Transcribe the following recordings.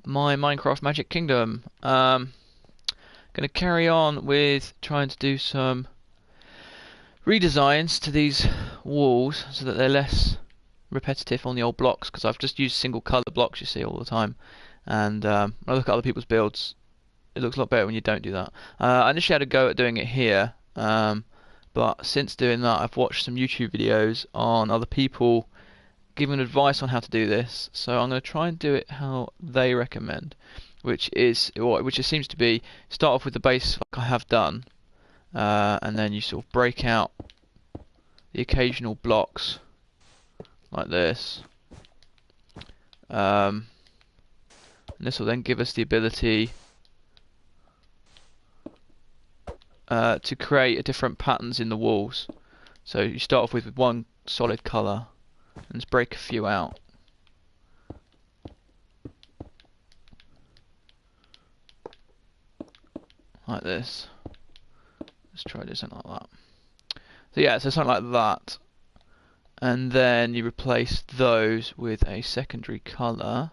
my Minecraft Magic Kingdom. Going to carry on with trying to do some redesigns to these walls so that they're less repetitive on the old blocks, because I've just used single color blocks, you see, all the time. And when I look at other people's builds, it looks a lot better when you don't do that. I initially had a go at doing it here, but since doing that, I've watched some YouTube videos on other people giving advice on how to do this. So I'm going to try and do it how they recommend, which it seems to be start off with the base like I have done, and then you sort of break out the occasional blocks like this. And this will then give us the ability to create different patterns in the walls. So you start off with one solid colour and just break a few out. Like this. Let's try doing something like that. So yeah, so something like that. And then you replace those with a secondary colour.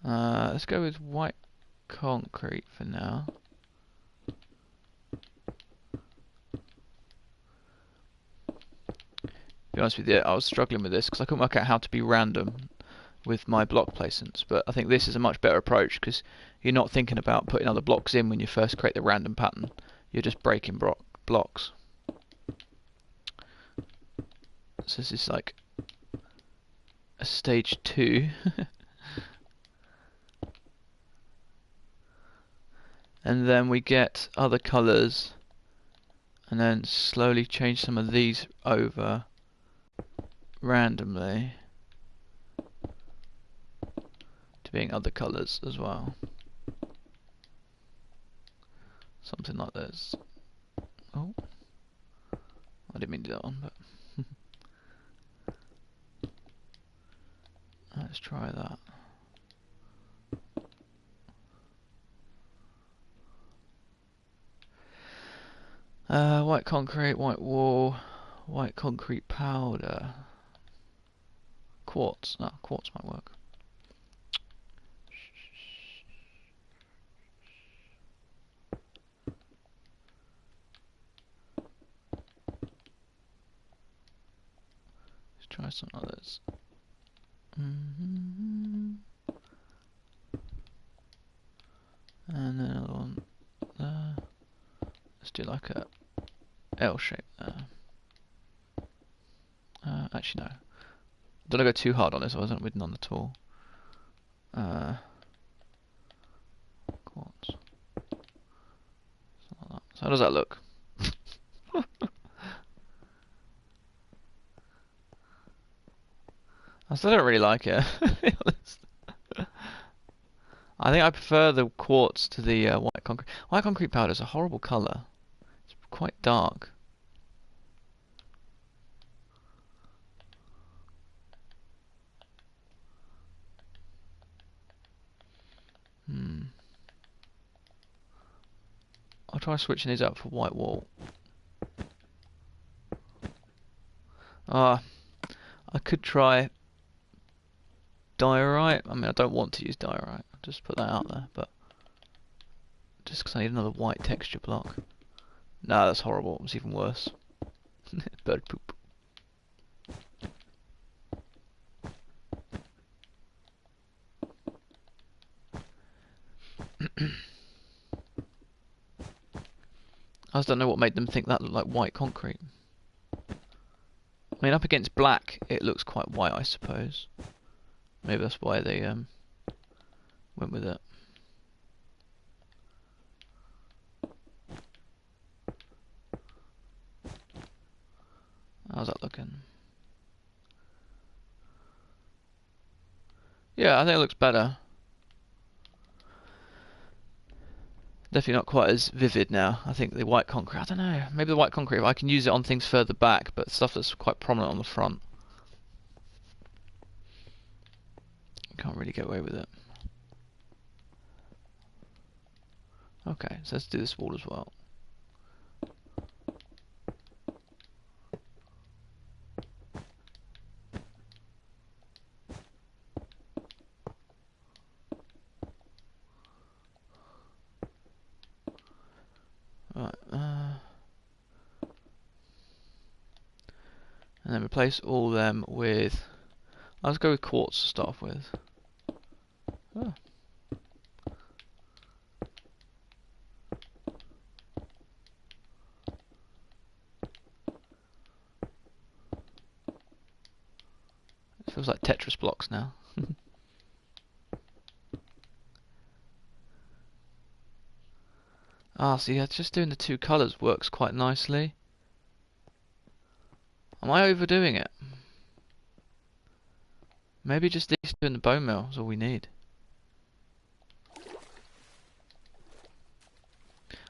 Let's go with white concrete for now. To be honest with you, I was struggling with this because I couldn't work out how to be random with my block placements, but I think this is a much better approach because you're not thinking about putting other blocks in when you first create the random pattern. You're just breaking blocks. So this is like a stage 2. And then we get other colours and then slowly change some of these over randomly to being other colours as well. Something like this. Oh, I didn't mean to do that one, but let's try that. White concrete, white wall, white concrete powder, quartz. No, quartz might work. Let's try something like this. And then another one there. Let's do like a L shape there. Actually no. Don't I go too hard on this, I wasn't written on the tool. Quartz. Like that. So how does that look? I still don't really like it, to be honest. I think I prefer the quartz to the white concrete. White concrete powder is a horrible colour. It's quite dark. I'll try switching these out for white wall. I could try diorite. I mean, I don't want to use diorite. I'll just put that out there, but just because I need another white texture block. No, that's horrible. It's even worse. Bird poop. I just don't know what made them think that looked like white concrete. I mean, up against black, it looks quite white, I suppose. Maybe that's why they went with it. How's that looking? Yeah, I think it looks better. Definitely not quite as vivid now. I think the white concrete, I don't know, maybe the white concrete, I can use it on things further back, but stuff that's quite prominent on the front, can't really get away with it. Okay, so let's do this wall as well. and then replace all them with. Let's go with quartz to start off with. Oh. It feels like Tetris blocks now. See, just doing the two colours works quite nicely. Am I overdoing it? Maybe just these two in the bone mill is all we need.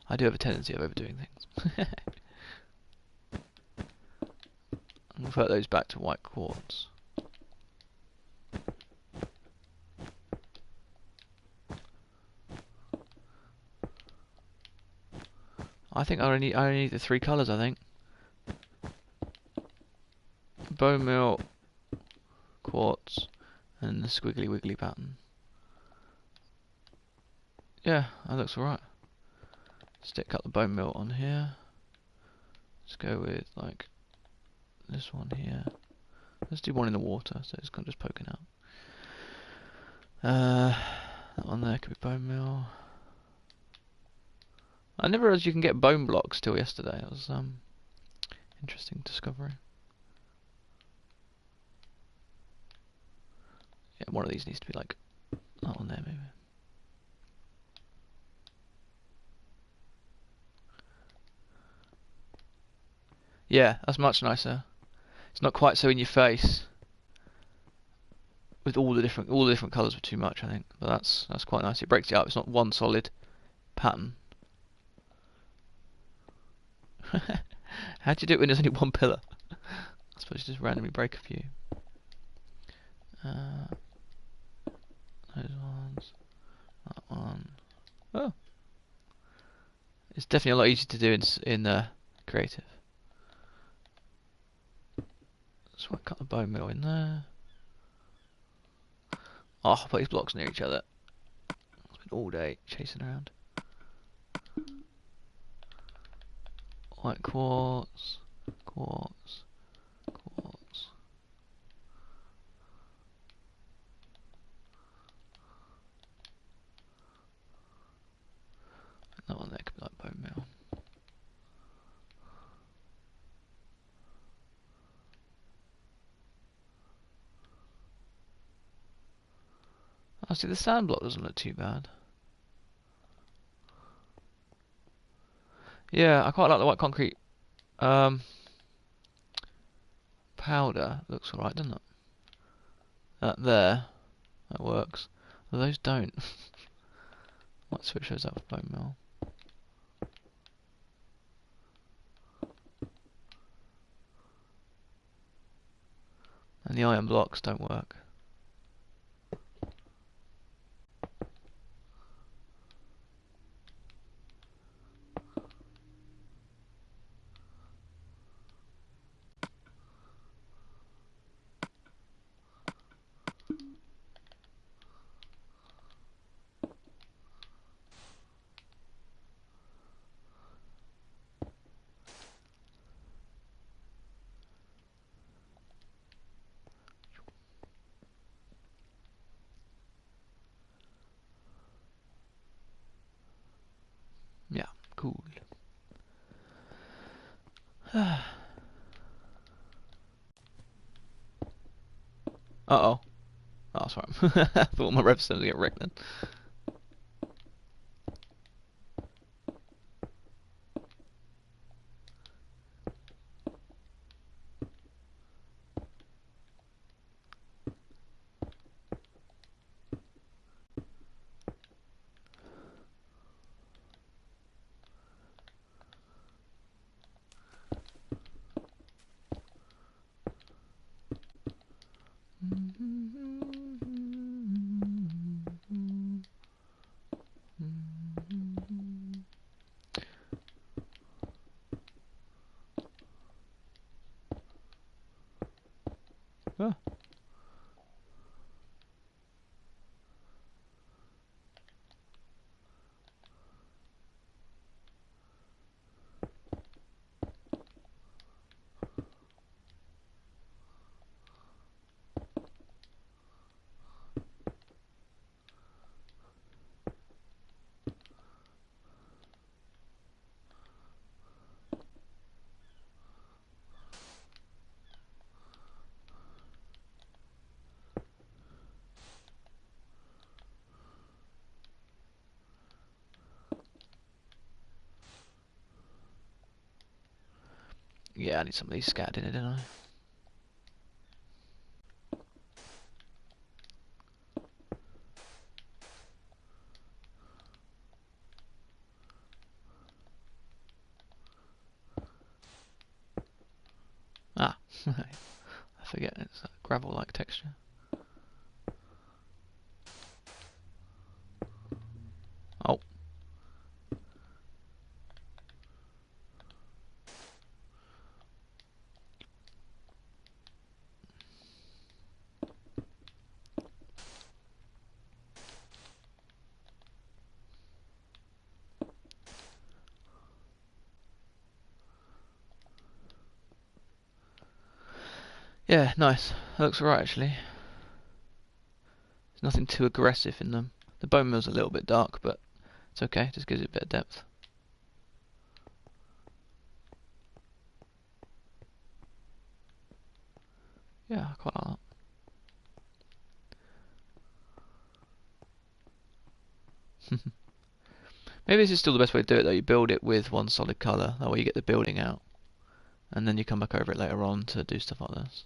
I do have a tendency of overdoing things. I'll convert those back to white quartz. I think I only need the three colours, I think. Bone meal, quartz, and the squiggly wiggly pattern. Yeah, that looks alright. Stick up the bone meal on here. Let's go with like this one here. Let's do one in the water, so it's kind of just poking out. That one there could be bone meal. I never realised you can get bone blocks till yesterday. It was interesting discovery. Yeah, one of these needs to be like that one there maybe. Yeah, that's much nicer. It's not quite so in your face. With all the different colours were too much, I think. But that's quite nice. It breaks it up. It's not one solid pattern. How'd you do it when there's only one pillar? I suppose you just randomly break a few. Those ones. That one. Oh. It's definitely a lot easier to do in creative. So I cut the bone meal in there. Oh, I'll put these blocks near each other. I've been all day chasing around. White quartz, quartz, quartz. That one there could be like bone meal. Oh, see, the sand block doesn't look too bad. Yeah, I quite like the white concrete powder. Looks alright, doesn't it? That there, that works. Well, those don't. Might switch those out for bone meal. And the iron blocks don't work. Yeah, cool. Uh-oh. Oh, sorry. I thought my redstone was going to get wrecked then. Yeah, I need some of these scattered in it, don't I? Ah, I forget, it's a gravel-like texture. Oh. Yeah, nice. That looks alright, actually. There's nothing too aggressive in them. The bone meal's a little bit dark, but it's okay, just gives it a bit of depth. Yeah, I quite like that. Maybe this is still the best way to do it though, you build it with one solid colour, that way you get the building out, and then you come back over it later on to do stuff like this.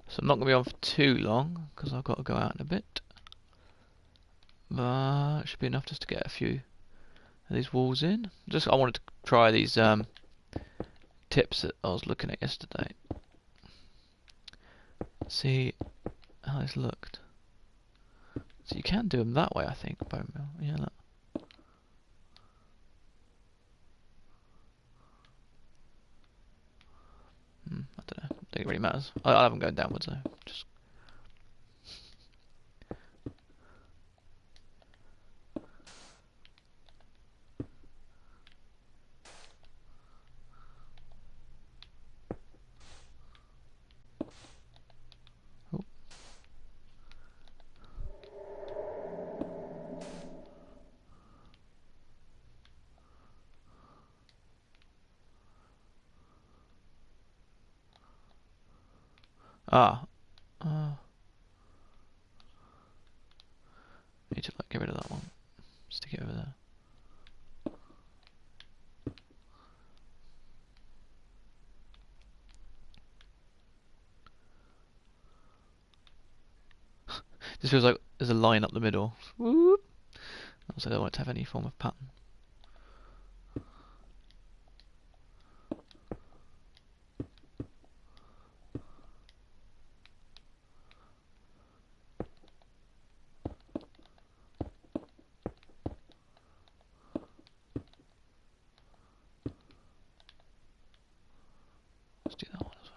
So I'm not going to be on for too long, because I've got to go out in a bit. But it should be enough just to get a few of these walls in. I wanted to try these tips that I was looking at yesterday. See how this looked. So you can do them that way, I think, bone meal. Yeah, look. I don't know. I don't think it really matters. I haven't gone downwards though. Just oh. Ah. Need to like get rid of that one. Stick it over there. This feels like there's a line up the middle. Whoop. Also, I don't want it to have any form of pattern. Let's do that one as well.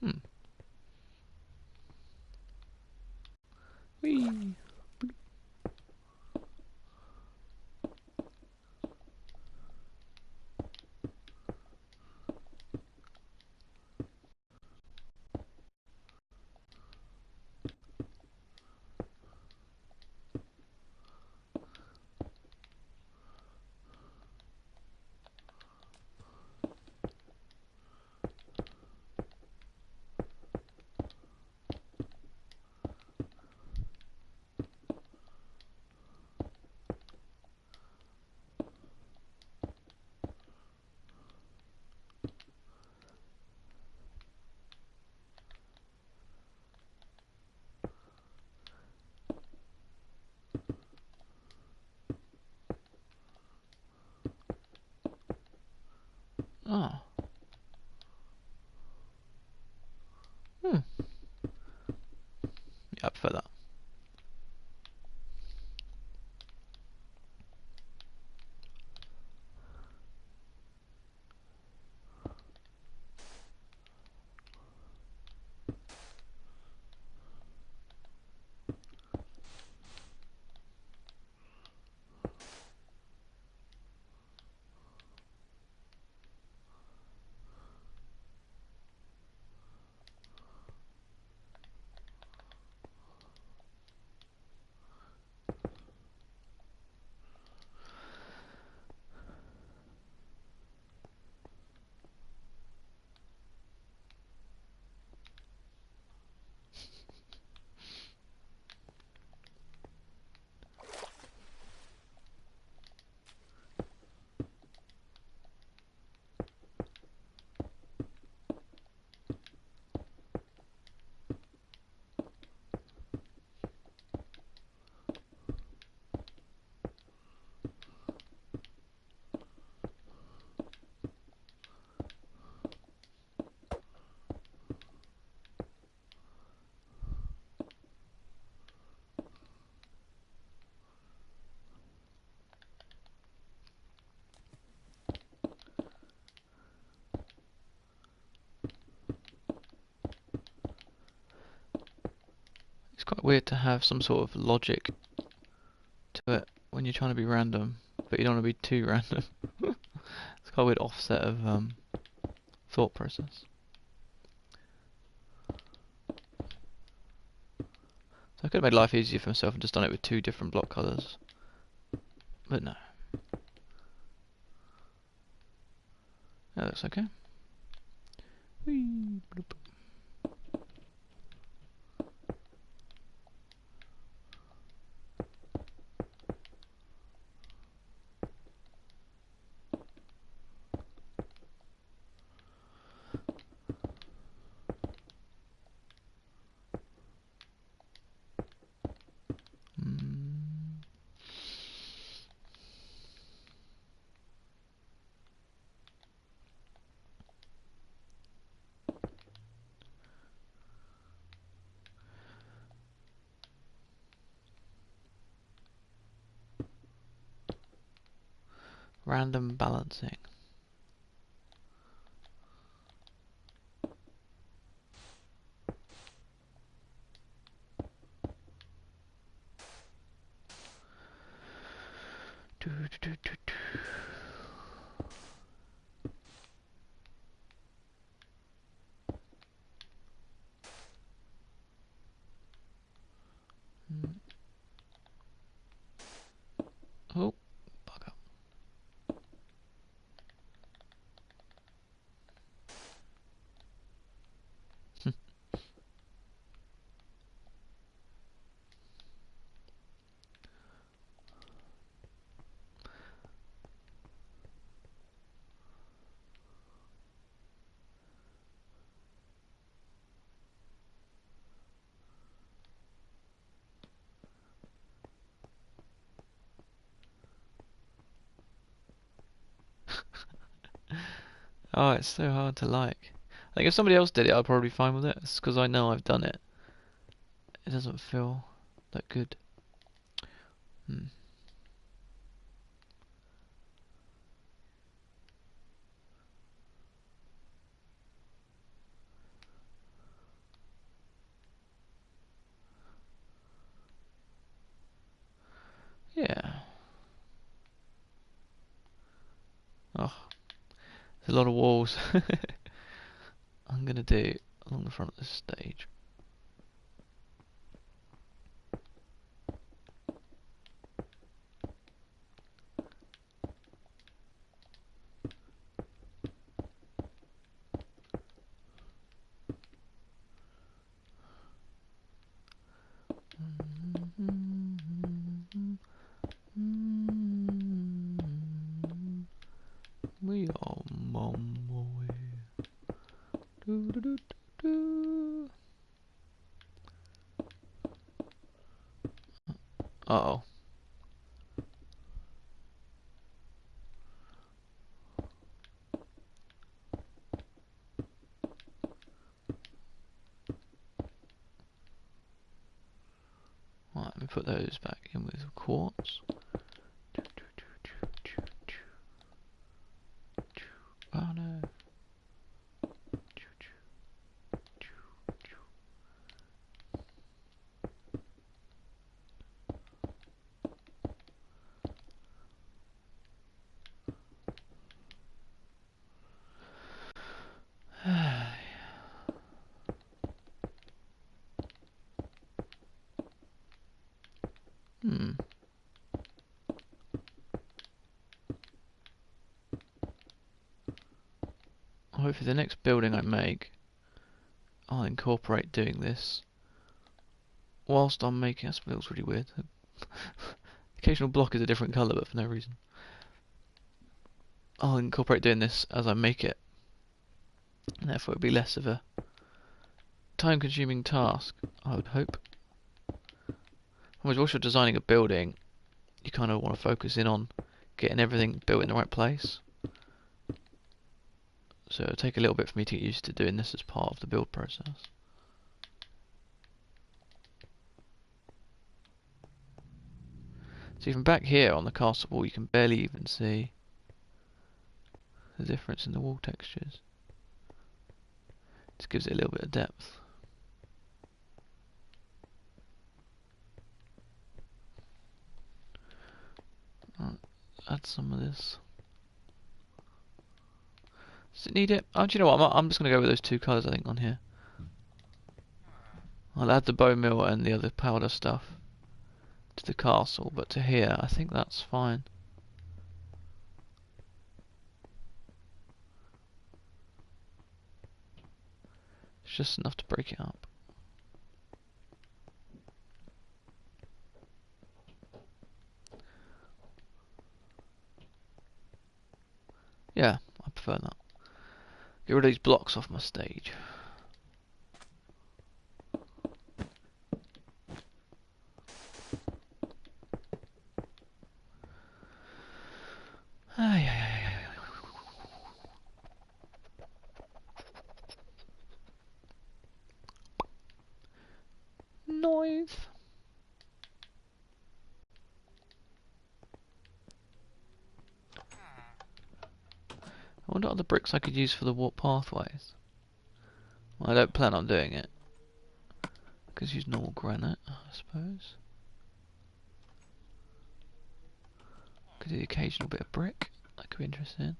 Hmm. Whee. quite weird to have some sort of logic to it when you're trying to be random, but you don't want to be too random. It's quite a weird offset of thought process. So I could have made life easier for myself and just done it with 2 different block colours, but no. That looks okay. Whee, bloop. Random balancing. Do, do, do, do, do. Oh, bug up. Oh, it's so hard to like. I think if somebody else did it, I'd probably be fine with it. It's because I know I've done it. It doesn't feel that good. Yeah. Oh, there's a lot of walls. I'm gonna do along the front of this stage. We are mumble. Do, do, do, do. Uh oh. Right, let me put those back in with quartz. Oh no. Hmm. Hopefully the next building I make, I'll incorporate doing this whilst I'm making. That looks really weird. Occasional block is a different colour, but for no reason. I'll incorporate doing this as I make it, and therefore it'll be less of a time-consuming task, I would hope. Whilst you're designing a building, you kind of want to focus in on getting everything built in the right place. So it'll take a little bit for me to get used to doing this as part of the build process. So even back here on the castle wall, you can barely even see the difference in the wall textures. Just gives it a little bit of depth. add some of this. Does it need it? Oh, do you know what? I'm just going to go with those two colours, I think, on here. I'll add the bone meal and the other powder stuff to the castle, but to here, I think that's fine. It's just enough to break it up. Yeah, I prefer that. Get rid of these blocks off my stage. Ay, ay, ay, ay. Noise. I wonder what other bricks I could use for the warp pathways. Well, I don't plan on doing it. I could use normal granite, I suppose. Could do the occasional bit of brick. That could be interesting.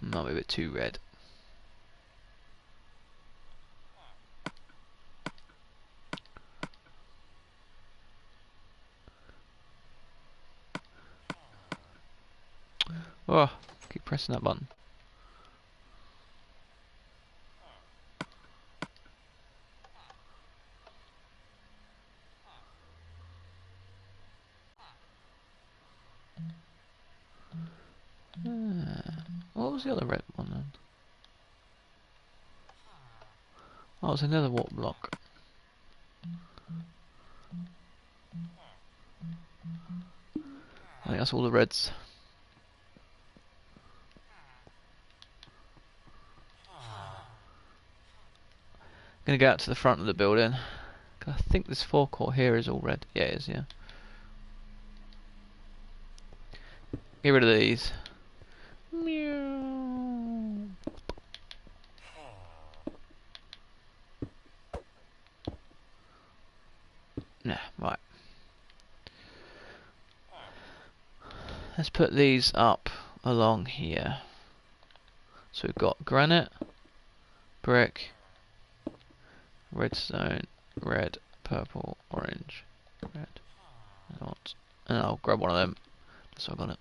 Might be a bit too red. Oh, keep pressing that button. What was the other red one then? Oh, it's another warp block. I think that's all the reds. Gonna go out to the front of the building. I think this forecourt here is all red. Yeah, it is, yeah. Get rid of these. Meow. Nah, right. Let's put these up along here. So we've got granite, brick, redstone, red, purple, orange, red, and I'll grab one of them. So I got it.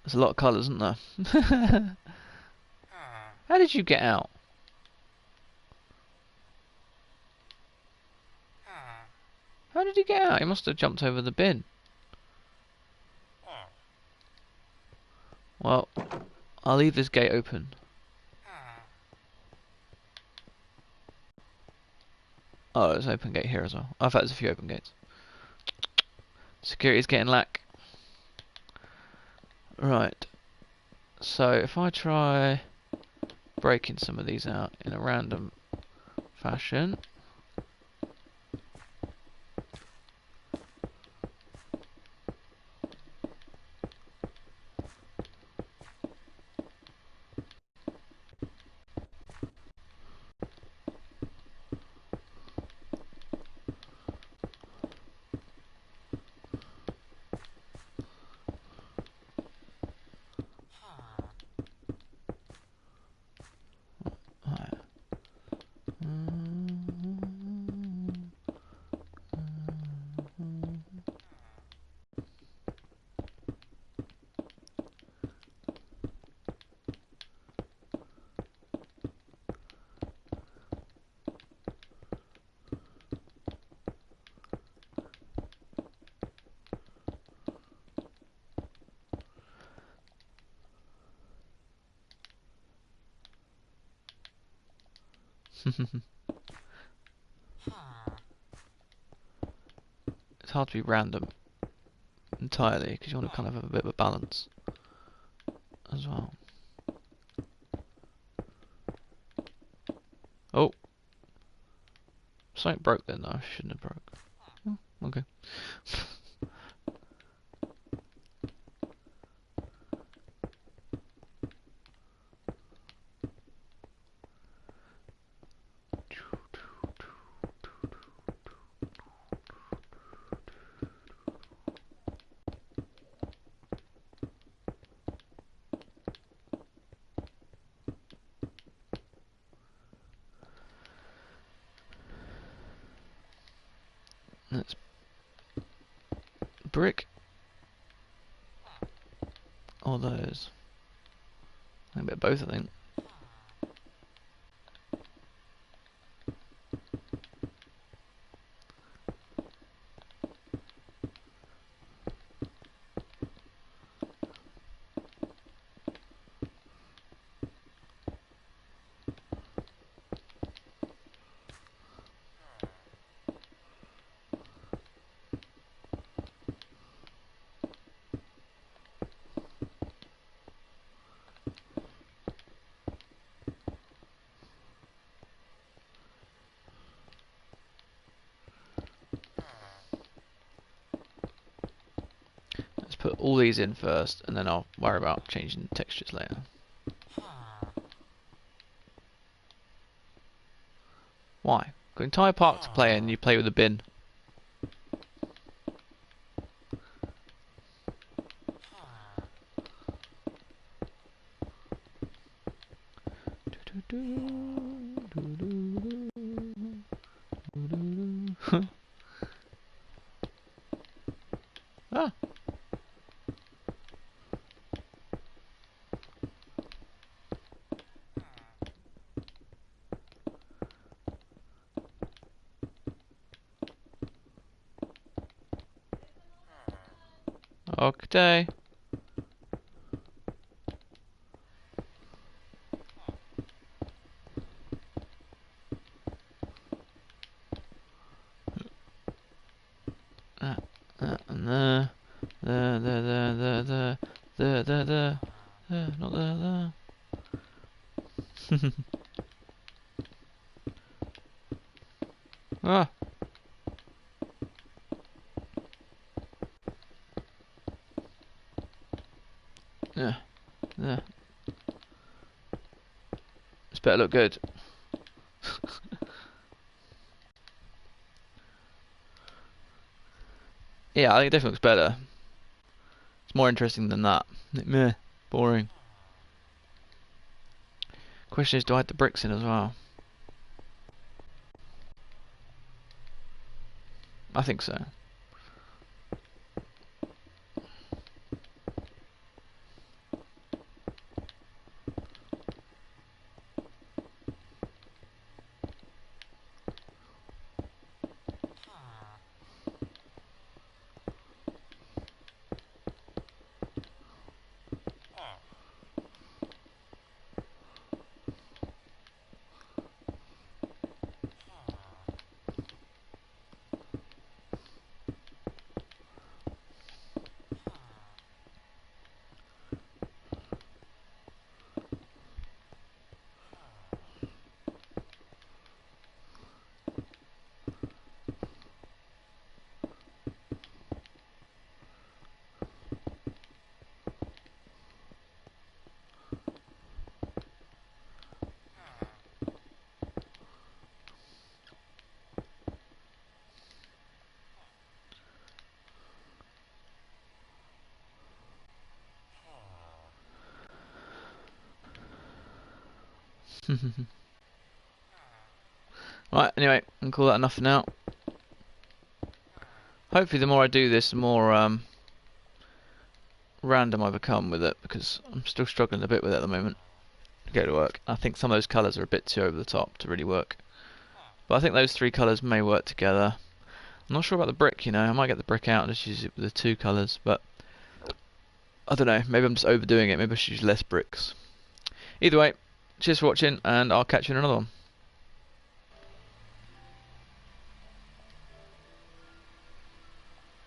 There's a lot of colours, isn't there? How did you get out? How did he get out? He must have jumped over the bin. Well, I'll leave this gate open. Oh, there's an open gate here as well. Oh, in fact, there's a few open gates. Security's getting lack. Right. So, if I try breaking some of these out in a random fashion. It's hard to be random entirely because you want to kind of have a bit of a balance as well. Oh, something broke then. I shouldn't have broke. Oh, okay. Let's brick all those. A bit of both, I think. Let's put all these in first, and then I'll worry about changing textures later. Why? Got an entire park to play in, and you play with a bin. Ah. Okay. And not there. Ah. Yeah. Yeah. This better look good. Yeah, I think it definitely looks better. It's more interesting than that. Meh. Boring. Question is, do I add the bricks in as well? I think so. Right, anyway, I can call that enough for now. Hopefully the more I do this, the more random I become with it, because I'm still struggling a bit with it at the moment to go to work. I think some of those colours are a bit too over the top to really work. But I think those three colours may work together. I'm not sure about the brick, you know. I might get the brick out and just use it with the two colours, but I don't know. Maybe I'm just overdoing it. Maybe I should use less bricks. Either way, cheers for watching, and I'll catch you in another one.